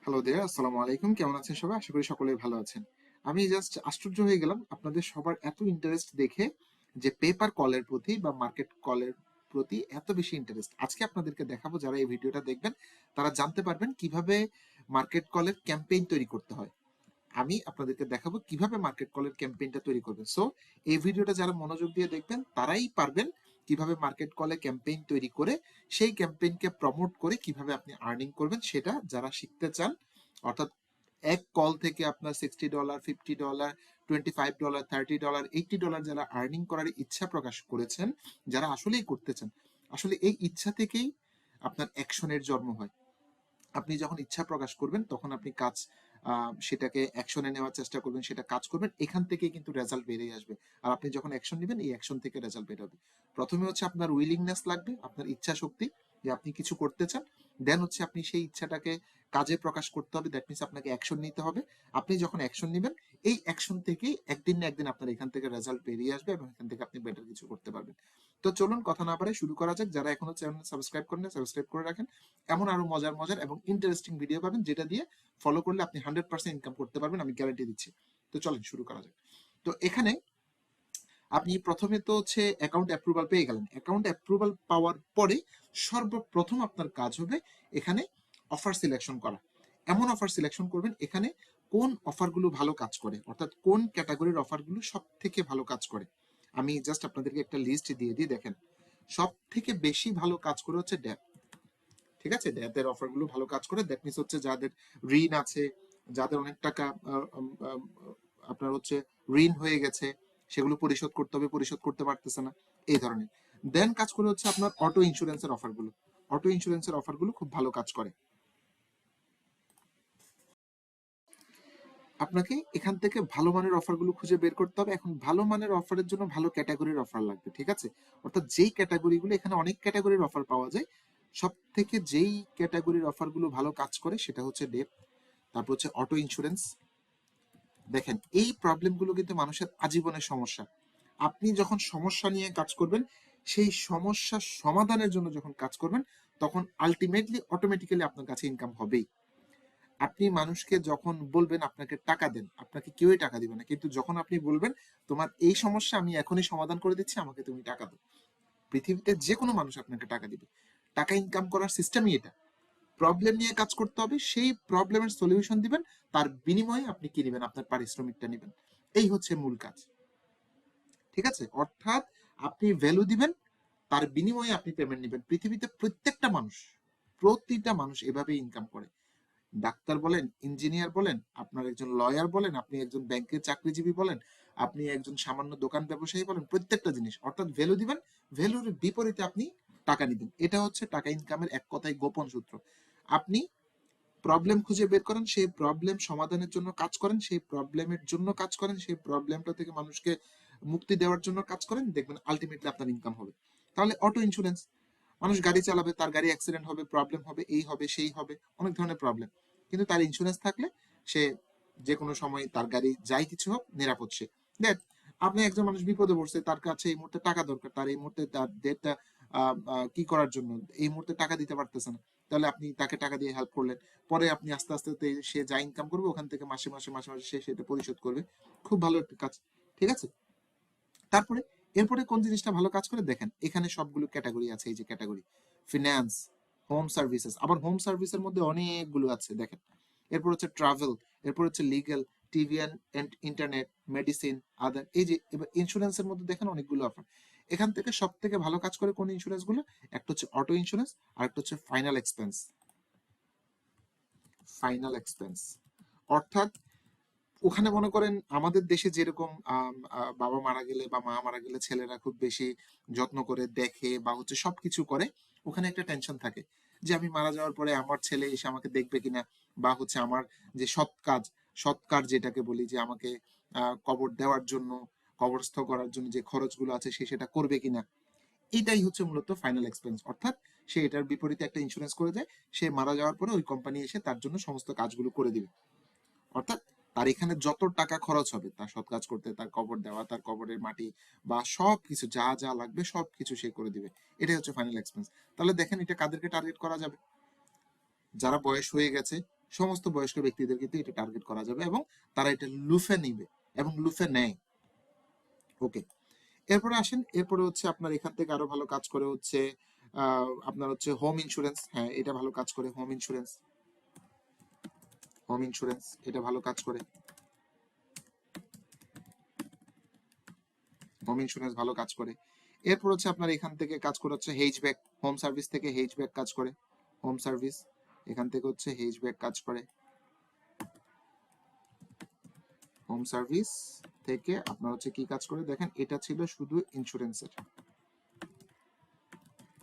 Hello দেয়ার, আসসালামু আলাইকুম। কেমন আছেন সবাই? আশা করি সকলেই ভালো আছেন। আমি জাস্ট আশ্চর্য হয়ে গেলাম আপনাদের সবার এত ইন্টারেস্ট দেখে, যে পেপার কলের প্রতি বা মার্কেট কলের প্রতি এত বেশি ইন্টারেস্ট। আজকে আপনাদেরকে দেখাবো, যারা এই ভিডিওটা দেখবেন তারা জানতে পারবেন কিভাবে মার্কেট কলের ক্যাম্পেইন তৈরি করতে হয়। আমি আপনাদেরকে দেখাবো কিভাবে মার্কেট কলের ক্যাম্পেইনটা তৈরি করবেন। সো এই ভিডিওটা যারা মনোযোগ দিয়ে দেখবেন তারাই পারবেন কিভাবে মার্কেট কলে ক্যাম্পেইন তৈরি করে সেই ক্যাম্পেইনকে প্রমোট করে কিভাবে আপনি আর্নিং করবেন সেটা যারা শিখতে চান। অর্থাৎ এক কল থেকে আপনার $60, $50, $25, $30, $80 যারা আর্নিং করার ইচ্ছা প্রকাশ করেছেন, যারা আসলেই করতে চান, আসলে এই ইচ্ছা থেকেই আপনার অ্যাকশনের জন্ম হয়। আপনি যখন ইচ্ছা প্রকাশ করবেন তখন আপনি কাজ সেটাকে অ্যাকশনে নেওয়ার চেষ্টা করবেন, সেটা কাজ করবেন, এখান থেকেই কিন্তু রেজাল্ট বেরিয়ে আসবে। আর আপনি যখন অ্যাকশন নেবেন এই অ্যাকশন থেকে রেজাল্ট বের হবে। প্রথমে হচ্ছে আপনার উইলিংনেস লাগবে, আপনার ইচ্ছা শক্তি, যে আপনি কিছু করতে চান। দেন হচ্ছে আপনি সেই ইচ্ছাটাকে কাজে প্রকাশ করতে হবে, দ্যাট মিনস আপনাকে অ্যাকশন নিতে হবে। আপনি যখন অ্যাকশন নেবেন এই অ্যাকশন থেকেই একদিন না একদিন আপনার এখান থেকে রেজাল্ট বেরিয়ে আসবে এবং এখান থেকে আপনি বেটার কিছু করতে পারবেন। তো চলুন কথা না বাড়াই শুরু করা যাক। যারা এখনো চ্যানেল সাবস্ক্রাইব করেন না, সাবস্ক্রাইব করে রাখেন। এমন আরো মজার মজার এবং ইন্টারেস্টিং ভিডিও পাবেন যেটা দিয়ে ফলো করলে আপনি 100% ইনকাম করতে পারবেন, আমি গ্যারান্টি দিচ্ছি। তো চলেন শুরু করা যাক। তো এখানে আপনি প্রথমে তো হচ্ছে অ্যাকাউন্ট অ্যাপ্রুভাল পেয়ে গেলেন। অ্যাকাউন্ট অ্যাপ্রুভাল পাওয়ার পরে সর্বপ্রথম আপনার কাজ হবে এখানে অফার সিলেকশন করা। এমন অফার সিলেকশন করবেন এখানে কোন অফারগুলো ভালো কাজ করে, অর্থাৎ কোন ক্যাটাগরির অফারগুলো সব থেকে ভালো কাজ করে। আমি জাস্ট আপনাদেরকে একটা লিস্ট দিয়ে দিই, দেখেন। সব থেকে বেশি ভালো কাজ করে হচ্ছে ড্যাপ। ঠিক আছে, ড্যাপের অফারগুলো ভালো কাজ করে। দ্যাট মিনস হচ্ছে যাদের ঋণ আছে, যাদের অনেক টাকা আপনার হচ্ছে ঋণ হয়ে গেছে, সেগুলো পরিশোধ করতে হবে, পরিশোধ করতে পারতেছে না, এই ধরনের। দেন কাজ করে হচ্ছে আপনার অটো ইন্স্যুরেন্সের অফারগুলো। অটো ইন্স্যুরেন্সের অফারগুলো খুব ভালো কাজ করে। আপনাকে এখান থেকে ভালো মানের অফারগুলো খুঁজে বের করতে হবে। এখন ভালো মানের অফারের জন্য ভালো ক্যাটাগরির অফার লাগবে, ঠিক আছে। অর্থাৎ যেই ক্যাটাগরিগুলো, এখানে অনেক ক্যাটাগরির অফার পাওয়া যায়, সব থেকে যেই ক্যাটাগরির অফারগুলো ভালো কাজ করে সেটা হচ্ছে ডেপ, তারপর হচ্ছে অটো ইন্স্যুরেন্স। দেখেন, এই প্রবলেমগুলো কিন্তু মানুষের আজীবনের সমস্যা। আপনি যখন সমস্যা নিয়ে কাজ করবেন, সেই সমস্যার সমাধানের জন্য যখন কাজ করবেন, তখন আলটিমেটলি অটোমেটিক্যালি আপনার কাছে ইনকাম হবেই। আপনি মানুষকে যখন বলবেন আপনাকে টাকা দেন, আপনাকে কেউই টাকা দিবে না। কিন্তু যখন আপনি বলবেন তোমার এই সমস্যা আমি এখনই সমাধান করে দিচ্ছি, আমাকে তুমি টাকা দাও, পৃথিবীতে যে কোনো মানুষ আপনাকে টাকা দিবে। টাকা ইনকাম করার সিস্টেমই এটা। প্রবলেম নিয়ে কাজ করতে হবে, সেই প্রবলেমের সলিউশন দিবেন, তার বিনিময়ে আপনি কি নেবেন, আপনার পারিশ্রমিকটা নেবেন। এই হচ্ছে মূল কাজ, ঠিক আছে। অর্থাৎ আপনি ভ্যালু দিবেন, তার বিনিময়ে আপনি পেমেন্ট নেবেন। পৃথিবীতে প্রত্যেকটা মানুষ, প্রতিটা মানুষ এভাবে ইনকাম করে। ডাক্তার বলেন, ইঞ্জিনিয়ার বলেন, আপনার একজন লয়ার বলেন, আপনি একজন ব্যাংকের চাকরিজীবী বলেন, আপনি একজন সামান্য দোকান ব্যবসায়ী বলেন, প্রত্যেকটা জিনিস অর্থাৎ ভ্যালু দিবেন, ভ্যালুর বিপরীতে আপনি টাকা নিবেন। এটা হচ্ছে টাকা ইনকামের এক কথায় গোপন সূত্র। আপনি প্রবলেম খুঁজে বের করেন, সেই প্রবলেম সমাধানের জন্য কাজ করেন, সেই প্রবলেমের জন্য কাজ করেন, সেই প্রবলেমটা থেকে মানুষকে মুক্তি দেওয়ার জন্য কাজ করেন, দেখবেন আলটিমেটলি আপনার ইনকাম হবে। তাহলে অটো ইন্স্যুরেন্স, মানুষ গাড়ি চালাবে, তার গাড়ি অ্যাক্সিডেন্ট হবে, প্রবলেম হবে, এই হবে সেই হবে, অনেক ধরনের প্রবলেম, কিন্তু তার ইন্স্যুরেন্স থাকলে সে যে কোনো সময় তার গাড়ি যাই কিছু হোক নিরাপদ সে। দেখ, আপনি একজন মানুষ বিপদে পড়ছে, তার কাছে এই মুহূর্তে টাকা দরকার, তার এই মুহূর্তে তার ডেটটা কি করার জন্য এই মুহূর্তে টাকা দিতে পারতেছে না, তাহলে আপনি তাকে টাকা দিয়ে হেল্প করলেন। পরে আপনি আস্তে আস্তে সে যা ইনকাম করবে ওখান থেকে মাসে মাসে মাসে মাসে সে সেটা পরিশোধ করবে। খুব ভালো একটা কাজ, ঠিক আছে। তারপরে এরপরে কোন জিনিসটা ভালো কাজ করে, দেখেন এখানে সবগুলো ক্যাটাগরি আছে। এই যে ক্যাটাগরি ফিনান্স, হোম সার্ভিসেস, আবার হোম সার্ভিসের মধ্যে অনেকগুলো আছে, দেখেন। এরপর হচ্ছে ট্রাভেল, এরপর হচ্ছে legal, TV and internet, medicine, other. এই যে এবার ইন্স্যুরেন্সের মধ্যে দেখেন অনেকগুলো অফার। এখান থেকে সব থেকে ভালো কাজ করে কোন ইন্স্যুরেন্স গুলো, একটা হচ্ছে অটো ইন্স্যুরেন্স, আর একটা হচ্ছে ফাইনাল এক্সপেন্স। ফাইনাল এক্সপেন্স অর্থাৎ ওখানে মনে করেন আমাদের দেশে যেরকম বাবা মারা গেলে বা মা মারা গেলে ছেলেরা খুব বেশি যত্ন করে দেখে বা হচ্ছে সবকিছু করে, ওখানে একটা টেনশন থাকে যে আমি মারা যাওয়ার পরে আমার ছেলে এসে আমাকে দেখবে কিনা, বা হচ্ছে আমার যে সৎ কাজ, সৎ কাজ যেটাকে বলি, যে আমাকে কবর দেওয়ার জন্য, কবরস্থ করার জন্য যে খরচগুলো আছে সে সেটা করবে কিনা। এটাই হচ্ছে মূলত ফাইনাল এক্সপেন্স। অর্থাৎ সে এটার বিপরীতে একটা ইন্স্যুরেন্স করে দেয়, সে মারা যাওয়ার পরে ওই কোম্পানি এসে তার জন্য সমস্ত কাজগুলো করে দিবে। অর্থাৎ তার এখানে যত টাকা খরচ হবে তার সৎ কাজ করতে, তার কবর দেওয়া, তার কবরের মাটি বা সব কিছু যা যা লাগবে সব কিছু সে করে দিবে। এটাই হচ্ছে ফাইনাল এক্সপেন্স। তাহলে দেখেন এটা কাদেরকে টার্গেট করা যাবে, যারা বয়স হয়ে গেছে, সমস্ত বয়স্ক ব্যক্তিদের কিন্তু এটা টার্গেট করা যাবে এবং তারা এটা লুফে নিবে এবং লুফে নেয়। ওকে, এরপরে আসেন, এরপরে হচ্ছে আপনার এখান থেকে আরো ভালো কাজ করে হচ্ছে আপনার হচ্ছে হোম ইন্স্যুরেন্স। হ্যাঁ, এটা ভালো কাজ করে হোম ইন্স্যুরেন্স। হোম ইন্স্যুরেন্স এটা ভালো কাজ করে, হোম ইন্স্যুরেন্স ভালো কাজ করে। এরপর হচ্ছে আপনার এখান থেকে কাজ করে হচ্ছে হেজব্যাক, হোম সার্ভিস থেকে হেজব্যাক কাজ করে, হোম সার্ভিস এখান থেকে হচ্ছে হেজব্যাক কাজ করে। হোম সার্ভিস থেকে আপনার হচ্ছে কি কাজ করে দেখেন, এটা ছিল শুধু ইন্স্যুরেন্সের,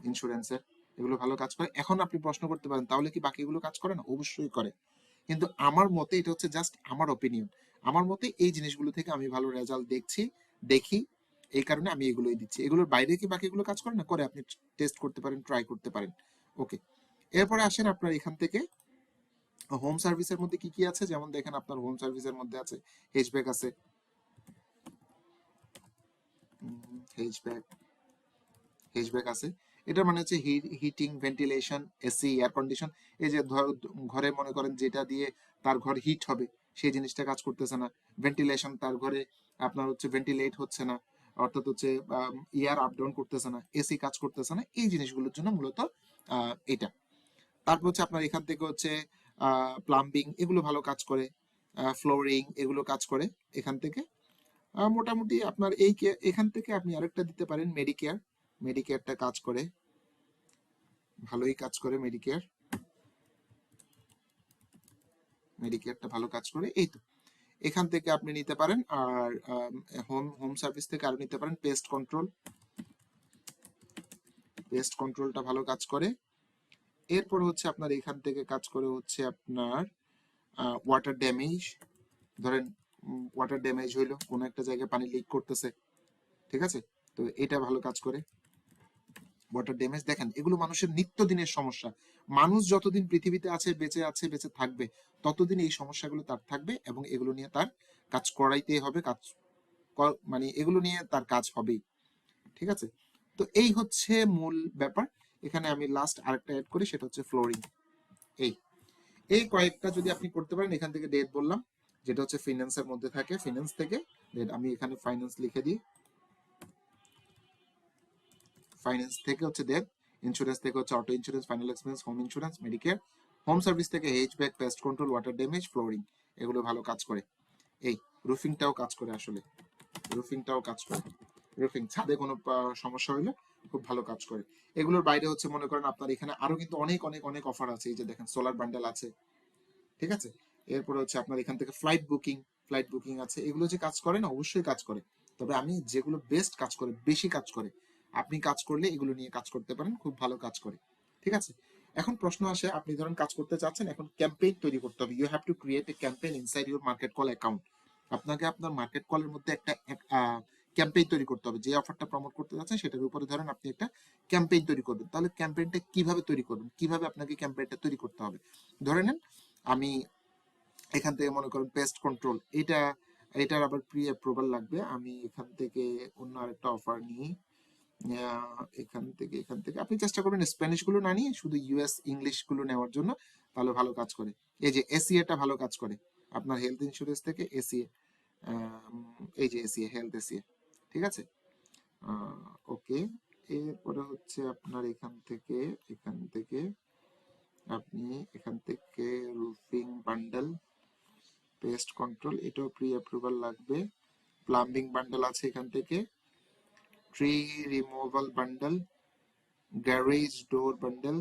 ইন্স্যুরেন্সের এগুলো ভালো কাজ করে। এখন আপনি প্রশ্ন করতে পারেন তাহলে কি বাকিগুলো কাজ করে না? অবশ্যই করে, কিন্তু আমার মতে এটা হচ্ছে জাস্ট আমার অপিনিয়ন। আমার মতে এই জিনিসগুলো থেকে আমি ভালো রেজাল্ট দেখি, এই কারণে আমি এগুলোই দিচ্ছি। এগুলোর বাইরে কি বাকিগুলো কাজ করে না? করে, আপনি টেস্ট করতে পারেন, ট্রাই করতে পারেন। ওকে, এরপরে আসেন আপনার এখান থেকে হোম সার্ভিসের মধ্যে কি কি আছে, যেমন দেখেন আপনার হোম সার্ভিসের মধ্যে আছে হেজব্যাক আছে, হেজব্যাক হেজব্যাক আছে। এটার মানে হচ্ছে heating, ventilation, AC, air condition. এই যে ঘরে মনে করেন যেটা দিয়ে তার ঘর হিট হবে সেই জিনিসটা কাজ করতেছে না। ভেন্টিলেশন, তার ঘরে আপনার হচ্ছে ভেন্টিলেট হচ্ছে না, অর্থাৎ হচ্ছে এয়ার আপ ডাউন করতেছে না, এসি কাজ করতেছে না, এই জিনিসগুলোর জন্য মূলত এটা। তারপর হচ্ছে আপনার এখান থেকে হচ্ছে প্লাম্বিং এগুলো ভালো কাজ করে, ফ্লোরিং এগুলো কাজ করে এখান থেকে। মোটামুটি আপনার এখান থেকে আপনি আরেকটা দিতে পারেন মেডিকেয়ার, মেডিকেয়ারটা কাজ করে, ভালোই কাজ করে মেডিকেয়ার, মেডিকেয়ারটা ভালো কাজ করে। এই তো এখান থেকে আপনি নিতে পারেন। আর হোম হোম সার্ভিস থেকে আরো নিতে পারেন পেস্ট কন্ট্রোল, পেস্ট কন্ট্রোলটা ভালো কাজ করে। এরপর হচ্ছে আপনার এখান থেকে কাজ করে হচ্ছে আপনার ওয়াটার ড্যামেজ। ধরেন ওয়াটার ড্যামেজ হইলো, কোনো একটা জায়গায় পানি লিক করতেছে, ঠিক আছে, তো এটা ভালো কাজ করে। ওয়াটার ড্যামেজ দেখেন এগুলো মানুষের নিত্যদিনের সমস্যা। মানুষ যতদিন পৃথিবীতে আছে, বেঁচে থাকবে, ততদিন এই সমস্যাগুলো তার থাকবে এবং এগুলো নিয়ে তার কাজ করাইতেই হবে, মানে এগুলো নিয়ে তার কাজ হবেই, ঠিক আছে। তো এই হচ্ছে মূল ব্যাপার। এখানে আমি লাস্ট আরেকটা অ্যাড করি, সেটা হচ্ছে ফ্লোরিং। এই এই কয়েকটা যদি আপনি করতে পারেন, এখান থেকে ডেট বললাম যেটা হচ্ছে ফিনান্সের মধ্যে থাকে, ফিনান্স থেকে ডেট আমি এখানে ফাইন্যান্স লিখে দিই, ফাইন্যান্স থেকে হচ্ছে ডেট, ইন্স্যুরেন্স থেকে হচ্ছে auto insurance, final expense, home insurance, medicare, home service থেকে এইচব্যাক, pest control, water damage, flooring এগুলো ভালো কাজ করে। এই রুফিংটাও কাজ করে, আসলে রুফিংটাও কাজ করে, রুফিং ছাদে কোনো সমস্যা হইলে খুব ভালো কাজ করে। এগুলোর বাইরে হচ্ছে মনে করেন আপনার এখানে আরো কিন্তু অনেক অনেক অনেক অফার আছে। এই যে দেখেন সোলার বান্ডেল আছে, ঠিক আছে। এরপরে হচ্ছে আপনার এখান থেকে ফ্লাইট বুকিং, ফ্লাইট বুকিং আছে। এগুলো যে কাজ করে না, অবশ্যই কাজ করে, তবে আমি যেগুলো বেস্ট কাজ করে, বেশি কাজ করে, আপনি কাজ করলে এগুলো নিয়ে কাজ করতে পারেন, খুব ভালো কাজ করে, ঠিক আছে। এখন প্রশ্ন আসে, আপনি ধরেন কাজ করতে চাচ্ছেন, এখন ক্যাম্পেইন তৈরি করতে হবে। You have to create a campaign inside your market call account. আপনাকে আপনার মার্কেট কলের মধ্যে একটা ক্যাম্পেইন তৈরি করতে হবে। যে অফারটা প্রমোট করতে যাচ্ছেন সেটার উপরে ধরেন আপনি একটা ক্যাম্পেইন তৈরি করবেন। তাহলে ক্যাম্পেইনটা কিভাবে তৈরি করবেন, কিভাবে আপনাকে ক্যাম্পেইনটা তৈরি করতে হবে? ধরে নেন আমি এখান থেকে মনে করেন পেস্ট কন্ট্রোল, এটার আবার প্রি অ্যাপ্রুভাল লাগবে। আমি এখান থেকে অন্য আরেকটা অফার নিই। এখান থেকে আপনি চেষ্টা করবেন স্প্যানিশ গুলো না নিয়ে শুধু ইউএস ইংলিশ গুলো নেওয়ার জন্য, তাহলে ভালো কাজ করে। এই যে এসিএটা ভালো কাজ করে আপনার হেলথ ইন্স্যুরেন্স থেকে, এসিএ, এই যে এসিএ হেলথ, এসিএ, ঠিক আছে। ওকে, এরপরে হচ্ছে আপনার এখান থেকে আপনি এখান থেকে রুফিং বান্ডেল, পেস্ট কন্ট্রোল এটাও প্রি অ্যাপ্রুভাল লাগবে। প্লাম্বিং বান্ডেল আছে এখান থেকে, tree removal bundle, garage door bundle,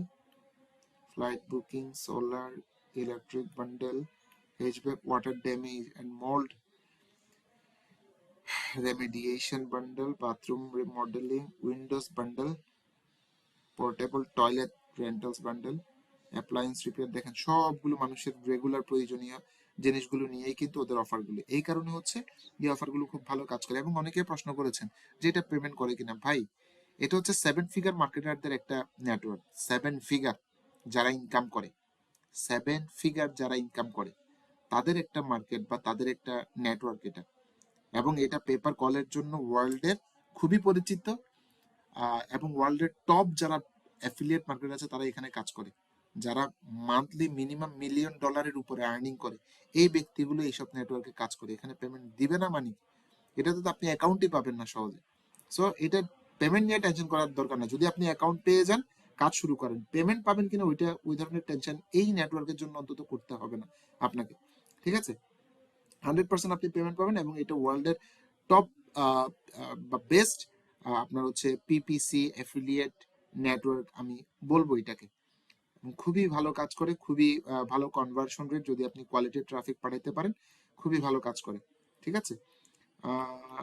flight booking, solar electric bundle, হ্যাচব্যাক water damage and mould remediation bundle, bathroom remodelling, windows bundle, portable toilet rentals bundle, appliance repair. দেখেন সবগুলো মানুষের regular প্রয়োজনীয় জিনিসগুলো নিয়েই কিন্তু ওদের অফারগুলো। এই কারণে হচ্ছে এই অফারগুলো খুব ভালো কাজ করে। এবং অনেকে প্রশ্ন করেছেন যে এটা পেমেন্ট করে কিনা। ভাই, এটা হচ্ছে 7 ফিগার মার্কেটারদের একটা নেটওয়ার্ক। 7 ফিগার যারা ইনকাম করে, 7 ফিগার যারা ইনকাম করে, তাদের একটা মার্কেট বা তাদের একটা নেটওয়ার্ক এটা। এবং এটা পেপার কলের জন্য ওয়ার্ল্ডের খুবই পরিচিত। এবং ওয়ার্ল্ডের টপ যারা অ্যাফিলিয়েট মার্কেট আছে তারা এখানে কাজ করে। যারা মান্থলি মিনিমাম $1,000,000 উপরে আর্নিং করে, এই ব্যক্তিগুলো এইসব নেটওয়ার্কে কাজ করে। এখানে পেমেন্ট দিবে না মানে এটাতে তো আপনি অ্যাকাউন্টই পাবেন না সহজে। সো এটা পেমেন্ট নিয়ে টেনশন করার দরকার না। যদি আপনি অ্যাকাউন্ট পেয়ে যান, কাজ শুরু করেন, পেমেন্ট পাবেন কিনা ওই ধরনের টেনশন এই নেটওয়ার্কের জন্য অন্তত করতে হবে না আপনাকে। ঠিক আছে, 100% আপনি পেমেন্ট পাবেন এবং এটা ওয়ার্ল্ডের টপ বা বেস্ট আপনার হচ্ছে পিপিসি অ্যাফিলিয়েট নেটওয়ার্ক আমি বলবো এটাকে। খুবই ভালো কাজ করে, খুবই ভালো কনভার্সন রেট, যদি আপনি কোয়ালিটি ট্রাফিক পাঠাইতে পারেন খুবই ভালো কাজ করে। ঠিক আছে,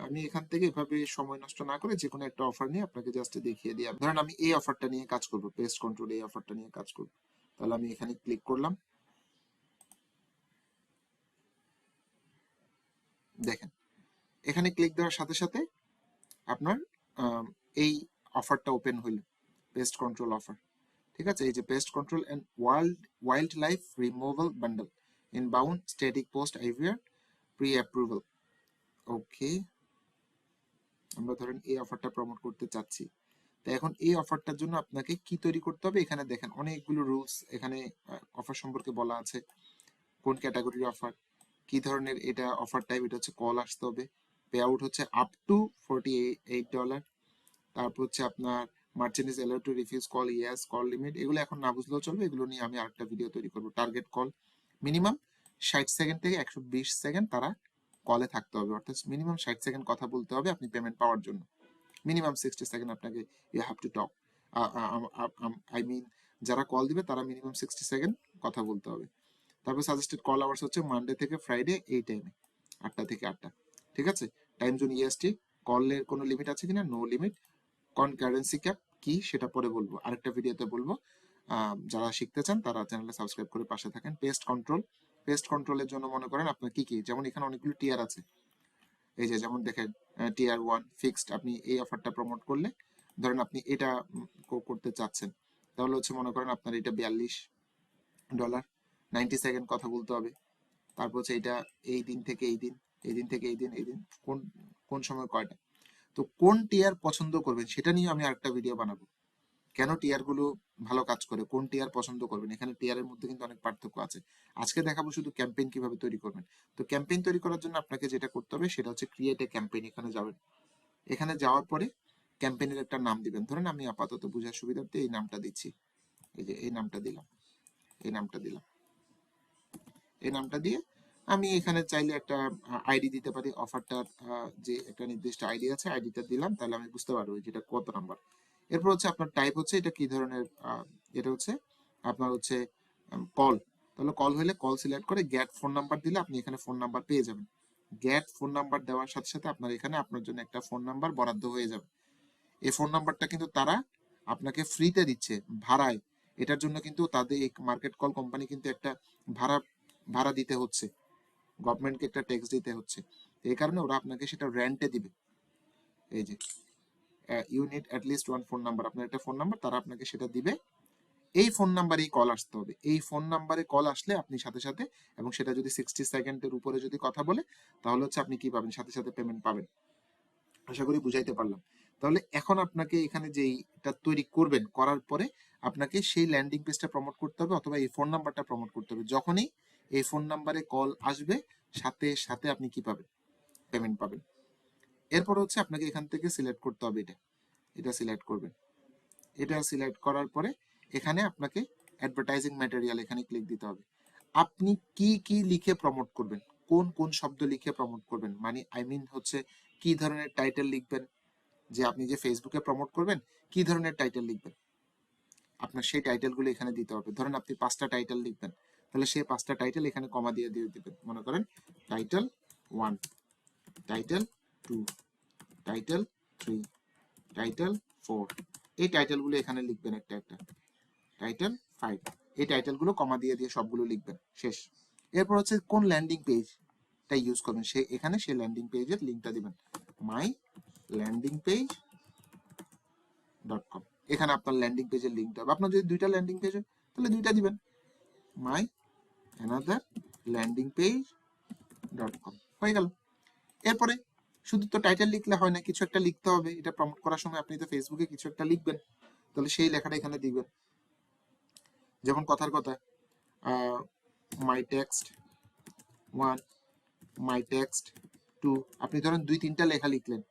আমি এখান থেকে এভাবে সময় নষ্ট না করে যে কোনো একটা অফার নিয়ে আপনাকে জাস্ট দেখিয়ে দিই। ধরেন আমি এই অফারটা নিয়ে কাজ করবো, পেস্ট কন্ট্রোল এই অফারটা নিয়ে কাজ করবো, তাহলে আমি এখানে ক্লিক করলাম। দেখেন এখানে ক্লিক দেওয়ার সাথে সাথে আপনার এই অফারটা ওপেন হইল, পেস্ট কন্ট্রোল অফার। ঠিক আছে, এই যে pest control and wildlife removal bundle inbound static post IVR pre approval. Okay, আমরা ধরেন এই অফারটা প্রমোট করতে চাচ্ছি। তো এখন এই অফারটার জন্য আপনাকে কি তৈরি করতে হবে, এখানে দেখেন অনেকগুলো রুলস এখানে অফার সম্পর্কে বলা আছে, কোন ক্যাটাগরির অফার, কি ধরনের এটা অফার টাইপ, এটা হচ্ছে কল আসতে হবে, পে আউট হচ্ছে আপ টু $48। তারপর হচ্ছে আপনার merchant is allowed to refuse call, yes, call limit, এগুলো এখন না বুঝলেও চলবে, এগুলো নিয়ে আমি আরেকটা ভিডিও তৈরি করবো। টার্গেট কল মিনিমাম 60 সেকেন্ড থেকে 120 সেকেন্ড তারা কলে থাকতে হবে, অর্থাৎ মিনিমাম 60 সেকেন্ড কথা বলতে হবে আপনি পেমেন্ট পাওয়ার জন্য। মিনিমাম 60 সেকেন্ড আপনাকে you have to talk, I mean যারা কল দিবে তারা মিনিমাম 60 সেকেন্ড কথা বলতে হবে। তারপর সাজেস্টেড কল আওয়ার্স হচ্ছে মানডে থেকে ফ্রাইডে এই টাইমে 8টা থেকে 8টা। ঠিক আছে, টাইম জোন ইএসটি, কলের কোনো লিমিট আছে কিনা, নো লিমিট। কনকারেন্সি ক্যাপ কি সেটা পরে বলবো, আরেকটা ভিডিওতে বলবো। যারা শিখতে চান তারা চ্যানেলে সাবস্ক্রাইব করে পাশে থাকেন। পেস্ট কন্ট্রোলের জন্য মনে করেন আপনার কি কি, যেমন এখানে অনেকগুলো টিয়ার আছে, এই যে যেমন দেখেন টিয়ার 1 ফিক্সড, আপনি এই অফারটা প্রমোট করলে ধরেন আপনি এটা করতে চাচ্ছেন, তাহলে হচ্ছে মনে করেন আপনার এটা $42, 90 সেকেন্ড কথা বলতে হবে। তারপর হচ্ছে এটা এই দিন থেকে এই দিন, এই দিন থেকে এই দিন, এই দিন কোন কোন সময় কয়টা। তো কোন টিয়ার পছন্দ করবেন সেটা নিয়ে আমি আরেকটা ভিডিও বানাবো, কেন টিয়ার গুলো ভালো কাজ করে, কোন টিয়ার পছন্দ করবেন, এখানে টিয়ারের মধ্যে কিন্তু অনেক পার্থক্য আছে। আজকে দেখাবো শুধু ক্যাম্পেইন কিভাবে তৈরি করবেন। তো ক্যাম্পেইন তৈরি করার জন্য আপনাকে যেটা করতে হবে সেটা হচ্ছে ক্রিয়েট এ ক্যাম্পেইন, এখানে যাবেন। এখানে যাওয়ার পরে ক্যাম্পেইনের একটা নাম দিবেন, ধরেন আমি আপাতত বোঝার সুবিধার্থে এই নামটা দিচ্ছি, এই যে এই নামটা দিলাম, এই নামটা দিলাম, এই নামটা দিয়ে আমি এখানে চাইলে একটা আইডি দিতে পারি, অফারটার যে একটা নির্দিষ্ট আইডি আছে আইডিটা দিলাম, তাহলে আমি বুঝতে পারবো যেটা কত নাম্বার। এরপর হচ্ছে আপনার টাইপ হচ্ছে এটা কি ধরনের, এটা হচ্ছে আপনার হচ্ছে কল, তাহলে কল হলে কল সিলেক্ট করে গেট ফোন নাম্বার দিলে আপনি এখানে ফোন নাম্বার পেয়ে যাবেন। গেট ফোন নাম্বার দেওয়ার সাথে সাথে আপনার এখানে আপনার জন্য একটা ফোন নাম্বার বরাদ্দ হয়ে যাবে। এই ফোন নাম্বারটা কিন্তু তারা আপনাকে ফ্রিতে দিচ্ছে, ভাড়ায়। এটার জন্য কিন্তু তাদের এই মার্কেট কল কোম্পানি কিন্তু একটা ভাড়া ভাড়া দিতে হচ্ছে, গভর্নমেন্টকে একটা ট্যাক্স দিতে হচ্ছে, এই কারণে ওরা আপনাকে সেটা রেন্টে দিবে। এই যে unit at least one phone number, আপনার একটা ফোন নাম্বার তারা আপনাকে সেটা দিবে। এই ফোন নাম্বারেই কল আসতে হবে, এই ফোন নাম্বারে কল আসলে আপনি সাথে সাথে, এবং সেটা যদি 60 সেকেন্ডের উপরে যদি কথা বলে, তাহলে হচ্ছে আপনি কি পাবেন, সাথে সাথে পেমেন্ট পাবেন। আশা করি বুঝাইতে পারলাম। তাহলে এখন আপনাকে এখানে যেটা তৈরি করবেন, করার পরে আপনাকে সেই ল্যান্ডিং পেজটা প্রমোট করতে হবে অথবা এই ফোন নাম্বারটা প্রমোট করতে হবে। যখনই এই ফোন নাম্বারে কল আসবে সাথে সাথে আপনি কি পাবেন, পেমেন্ট পাবেন। এরপর হচ্ছে আপনাকে এখান থেকে সিলেক্ট করতে হবে, এটা এটা সিলেক্ট করবেন। এটা সিলেক্ট করার পরে এখানে আপনাকে অ্যাডভার্টাইজিং ম্যাটেরিয়াল এখানে ক্লিক দিতে হবে। আপনি কি কি লিখে প্রমোট করবেন, কোন কোন শব্দ লিখে প্রমোট করবেন, মানে আই মিন হচ্ছে কি ধরনের টাইটেল লিখবেন, যে আপনি যে ফেসবুকে প্রমোট করবেন কি ধরনের টাইটেল লিখবেন, আপনার সেই টাইটেলগুলো এখানে দিতে হবে। ধরেন আপনি 5টা টাইটেল লিখবেন, তাহলে সেই 5টা টাইটেল এখানে কমা দিয়ে দিয়ে দিবেন। মনে করেন টাইটেল 1, টাইটেল 2, টাইটেল 3, টাইটেল 4, এই টাইটেলগুলো এখানে লিখবেন একটা একটা, টাইটেল 5, এই টাইটেলগুলো কমা দিয়ে দিয়ে সবগুলো লিখবেন, শেষ। এরপর হচ্ছে কোন ল্যান্ডিং পেজটা ইউজ করবেন, সে এখানে সেই ল্যান্ডিং পেজের লিঙ্কটা দিবেন, মাই ল্যান্ডিং পেজ .com, এখানে আপনার ল্যান্ডিং পেজের লিঙ্কটা হবে। আপনার যদি 2টা ল্যান্ডিং পেজ হয় তাহলে 2টা দিবেন, my another landing page .com, হয়ে গেল। এরপরে শুধু তো টাইটেল লিখলে হয় না, কিছু একটা লিখতে হবে, এটা প্রমোট করার সময় আপনি তো ফেসবুকে কিছু একটা লিখবেন, তাহলে সেই লেখাটা এখানে দিবেন। যেমন কথার কথা মাই টেক্সট 1, মাই টেক্সট 2, আপনি ধরেন 2-3টা লেখা লিখলেন,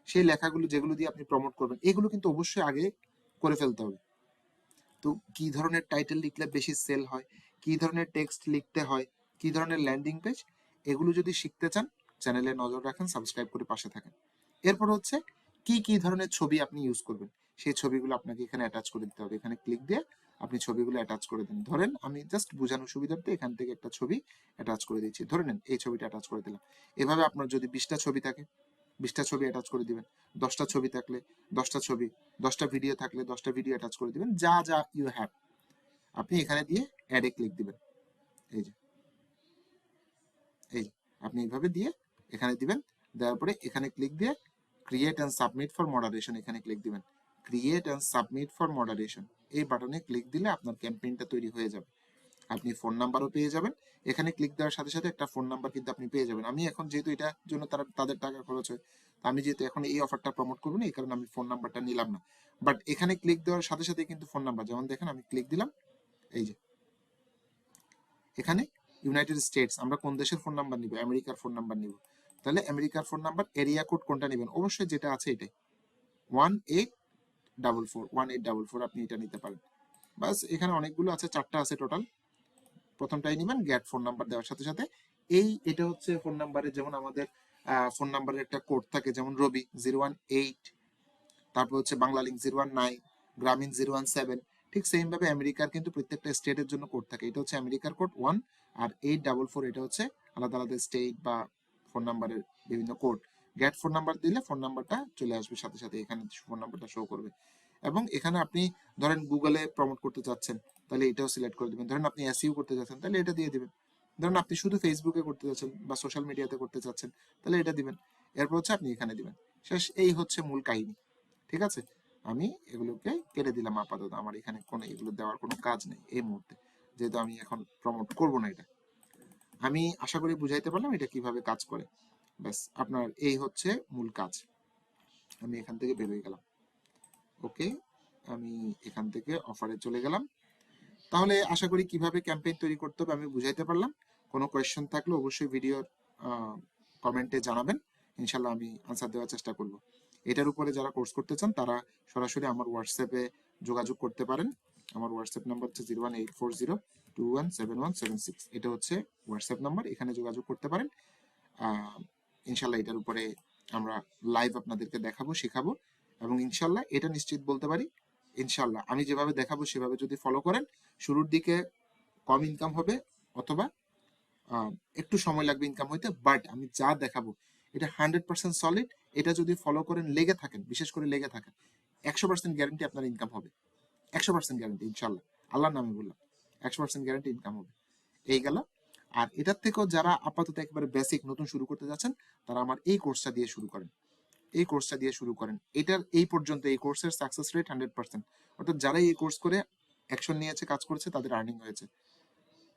সেই লেখাগুলো যেগুলো দিয়ে আপনি প্রমোট করবেন এগুলো কিন্তু অবশ্যই আগে করে ফেলতে হবে। তো কি ধরনের টাইটেল লিখলে বেশি সেল হয়, কি ধরনের টেক্সট লিখতে হয়, কি ধরনের ল্যান্ডিং পেজ, এগুলো যদি শিখতে চান চ্যানেলে নজর রাখেন, সাবস্ক্রাইব করে পাশে থাকেন। এরপর হচ্ছে কি কি ধরনের ছবি আপনি ইউজ করবেন, সেই ছবিগুলো আপনাকে এখানে অ্যাটাচ করে দিতে হবে। এখানে ক্লিক দিয়ে আপনি ছবিগুলো অ্যাটাচ করে দেন। ধরেন আমি জাস্ট বোঝানোর সুবিধার্থে এখান থেকে একটা ছবি অ্যাটাচ করে দিচ্ছি, ধরে নেন এই ছবিটা অ্যাটাচ করে দিলাম। এভাবে আপনার যদি 20টা ছবি থাকে 20টা ছবি অ্যাটাচ করে দিবেন, 10টা ছবি থাকলে 10টা ছবি, 10টা ভিডিও থাকলে 10টা ভিডিও অ্যাটাচ করে দিবেন, যা যা ইউ হ্যাভ আপনি এখানে দিয়ে অ্যাডে ক্লিক দিবেন। এই যে এই যে আপনি এইভাবে দিয়ে এখানে দিবেন, দেওয়ার পরে এখানে ক্লিক দিয়ে create and submit for moderation এখানে ক্লিক দিবেন। Create and submit for moderation এই বাটনে ক্লিক দিলে আপনার ক্যাম্পেইনটা তৈরি হয়ে যাবে। আপনি ফোন নাম্বারও পেয়ে যাবেন, এখানে ক্লিক দেওয়ার সাথে সাথে একটা ফোন নাম্বার কিন্তু আপনি পেয়ে যাবেন। আমি এখন যেহেতু এটার জন্য তাদের টাকা খরচ হয়, আমি যেহেতু এখন এই অফারটা প্রমোট করবো না, এই কারণে আমি ফোন নাম্বারটা নিলাম না। বাট এখানে ক্লিক দেওয়ার সাথে সাথে কিন্তু ফোন নাম্বার, যেমন দেখেন আমি ক্লিক দিলাম, এই যে এখানে ইউনাইটেড স্টেটস, আমরা কোন দেশের ফোন নাম্বার নিব, আমেরিকার ফোন নাম্বার নিব, তাহলে আমেরিকার ফোন নাম্বার এরিয়া কোড কোনটা নেবেন, অবশ্যই যেটা আছে এটাই 1844 আপনি এটা নিতে পারেন। বাস এখানে অনেকগুলো আছে, 4টা আছে টোটাল, প্রথমটাই নেবেন। গ্যাট ফোন নাম্বার দেওয়ার সাথে সাথে এটা হচ্ছে ফোন নাম্বারে, যেমন আমাদের ফোন নাম্বারের একটা কোড থাকে, যেমন রবি 018, তারপর হচ্ছে বাংলা লিঙ্ক 019, গ্রামীণ 017। ঠিক সেম ভাবে আমেরিকার কিন্তু প্রত্যেকটা স্টেটের জন্য কোড থাকে, এটা হচ্ছে আমেরিকার কোড 1, আর 844 এটা হচ্ছে আলাদা আলাদা স্টেট বা ফোন নাম্বারের বিভিন্ন কোড। গ্যাট ফোন নাম্বার দিলে ফোন নাম্বারটা চলে আসবে সাথে সাথে, এখানে ফোন নাম্বারটা শো করবে। এবং এখানে আপনি ধরেন গুগলে প্রমোট করতে চাচ্ছেন, তাহলে এটাও সিলেক্ট করে দিবেন। ধরেন আপনি এসইও করতে চাচ্ছেন, তাহলে এটা দিয়ে দিবেন। ধরেন আপনি শুধু ফেসবুকে করতে চাচ্ছেন বা সোশ্যাল মিডিয়াতে করতে চাচ্ছেন, তাহলে এটা দিবেন। এরপর হচ্ছে আপনি এখানে দিবেন। শেষ, এই হচ্ছে মূল কাহিনী। ঠিক আছে, আমি এগুলোকে কেটে দিলাম আপাতত, আমার এখানে কোনো এগুলো দেওয়ার কোনো কাজ নেই এই মুহূর্তে, যেহেতু আমি এখন প্রমোট করব না এটা। আমি আশা করি বুঝাইতে পারলাম এটা কিভাবে কাজ করে। ব্যাস, আপনার এই হচ্ছে মূল কাজ। আমি এখান থেকে বের হয়ে গেলাম। ওকে, আমি এখান থেকে অফারে চলে গেলাম। তাহলে আশা করি কিভাবে ক্যাম্পেইন তৈরি করতে হবে আমি বুঝাইতে পারলাম। কোনো কোয়েশ্চেন থাকলে অবশ্যই ভিডিওর কমেন্টে জানাবেন, ইনশাল্লাহ আমি আনসার দেওয়ার চেষ্টা করব। এটার উপরে যারা কোর্স করতে চান তারা সরাসরি আমার হোয়াটসঅ্যাপে যোগাযোগ করতে পারেন। আমার হোয়াটসঅ্যাপ নাম্বার হচ্ছে 01840217176, এটা হচ্ছে হোয়াটসঅ্যাপ নাম্বার, এখানে যোগাযোগ করতে পারেন। ইনশাল্লাহ এটার উপরে আমরা লাইভ আপনাদেরকে দেখাবো, শেখাবো, এবং ইনশাল্লাহ এটা নিশ্চিত বলতে পারি, ইনশাল্লাহ আমি যেভাবে দেখাবো সেভাবে যদি ফলো করেন, শুরুর দিকে কম ইনকাম হবে, অথবা একটু সময় লাগবে ইনকাম হইতে, বাট আমি যা দেখাবো এটা 100% সলিড। এটা যদি ফলো করেন, লেগে থাকেন, বিশেষ করে লেগে থাকেন, 100% গ্যারান্টি আপনার ইনকাম হবে। 100% গ্যারান্টি ইনশাল্লাহ, আল্লাহর নামে বললাম, 100% গ্যারান্টি ইনকাম হবে। এই গেল। আর এটার থেকেও যারা আপাতত একবারে বেসিক নতুন শুরু করতে যাচ্ছেন, তারা আমার এই কোর্সটা দিয়ে শুরু করেন, এই কোর্সটা দিয়ে শুরু করেন। এটার এই পর্যন্ত এই কোর্সের সাকসেস রেট 100%, অর্থাৎ যারাই এই কোর্স করে অ্যাকশন নিয়েছে, কাজ করেছে, তাদের আর্নিং হয়েছে।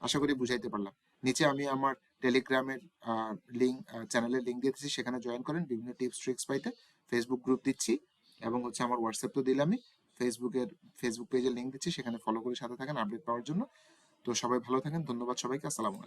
আশা করি বুঝাইতে পারলাম। নিচে আমি আমার টেলিগ্রামের লিঙ্ক, চ্যানেলের লিঙ্ক দিয়েছি, সেখানে জয়েন করেন বিভিন্ন টিপস ট্রিক্স পাইতে। ফেসবুক গ্রুপ দিচ্ছি, এবং হচ্ছে আমার হোয়াটসঅ্যাপ তো দিলামই, ফেসবুক পেজের লিঙ্ক দিচ্ছি, সেখানে ফলো করে সাথে থাকেন আপডেট পাওয়ার জন্য। তো সবাই ভালো থাকেন, ধন্যবাদ সবাইকে, আসসালামু আলাইকুম।